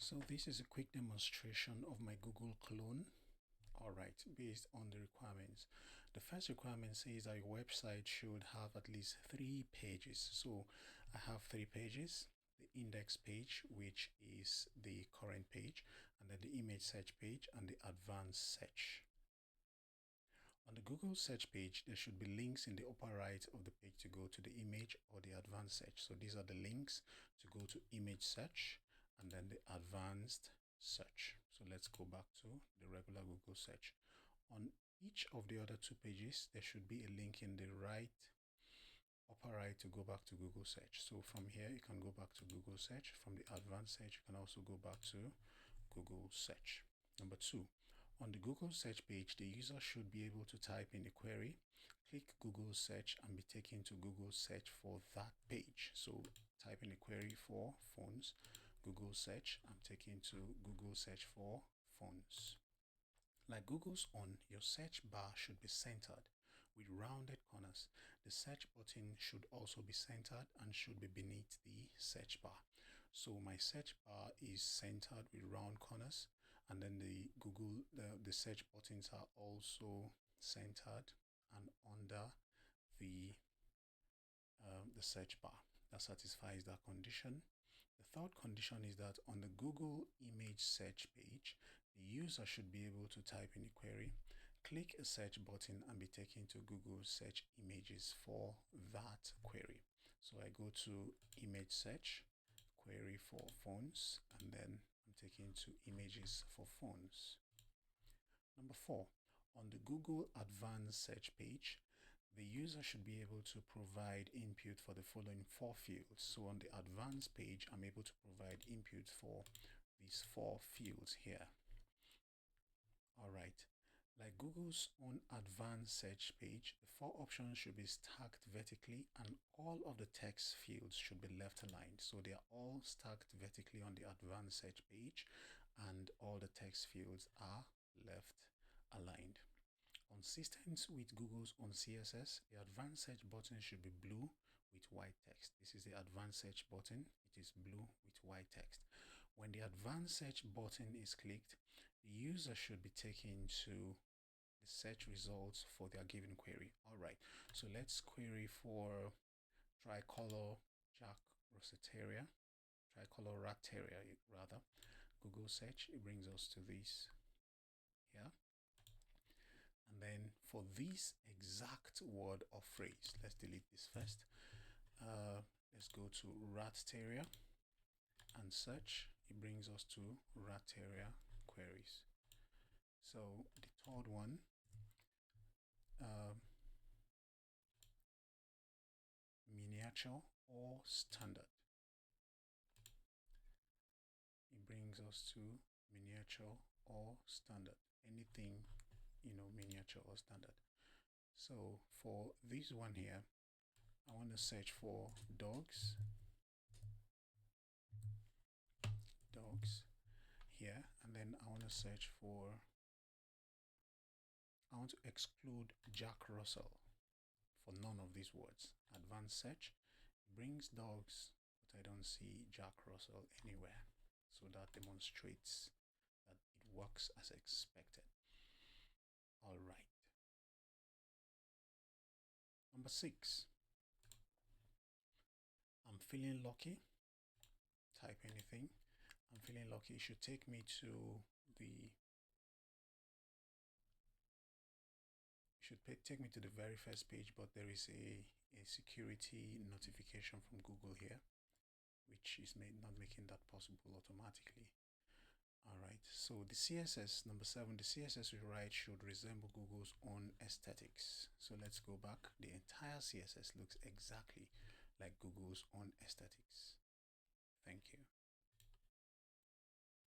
So this is a quick demonstration of my Google clone. Alright, based on the requirements. The first requirement says that your website should have at least 3 pages. So I have 3 pages. The index page, which is the current page, and then the image search page and the advanced search. On the Google search page, there should be links in the upper right of the page to go to the image or the advanced search. So these are the links to go to image search and then the advanced search. So let's go back to the regular Google search. On each of the other 2 pages, there should be a link in the upper right to go back to Google search. So from here, you can go back to Google search. From the advanced search, you can also go back to Google search. Number 2, on the Google search page, the user should be able to type in a query, click Google search and be taken to Google search for that page. So type in a query for phones, Google search, I'm taken to Google search for phones. Like Google's own, your search bar should be centered with rounded corners. The search button should also be centered and should be beneath the search bar. So my search bar is centered with round corners, and then the search buttons are also centered and under the search bar. That satisfies that condition. The third condition is that on the Google image search page, the user should be able to type in a query, click a search button and be taken to Google search images for that query. So I go to image search, query for phones, and then I'm taken to images for phones. Number 4, on the Google advanced search page, the user should be able to provide input for the following 4 fields. So on the advanced page, I'm able to provide input for these 4 fields here. All right. Like Google's own advanced search page, the 4 options should be stacked vertically and all of the text fields should be left aligned. So they are all stacked vertically on the advanced search page and all the text fields are left aligned. Consistent with Google's own CSS, the advanced search button should be blue with white text. This is the advanced search button. It is blue with white text. When the advanced search button is clicked, the user should be taken to the search results for their given query. All right, so let's query for tricolor Jack Roseteria, tricolor rat terrier rather. Google search, it brings us to this here. And then for this exact word or phrase, let's delete this first. Let's go to rat terrier and search. It brings us to rat terrier queries. So the third one, miniature or standard. It brings us to miniature or standard. Anything, miniature or standard. So for this one here, I want to search for dogs here, and then I want to exclude Jack Russell for none of these words. Advanced search brings dogs, but I don't see Jack Russell anywhere. So that demonstrates that it works as expected. All right. Number 6, I'm feeling lucky. Type anything. I'm feeling lucky. It should take me to the very first page, but there is a security notification from Google here, which is not making that possible automatically. All right, so the CSS, number 7, the CSS we write should resemble Google's own aesthetics. So let's go back. The entire CSS looks exactly like Google's own aesthetics. Thank you.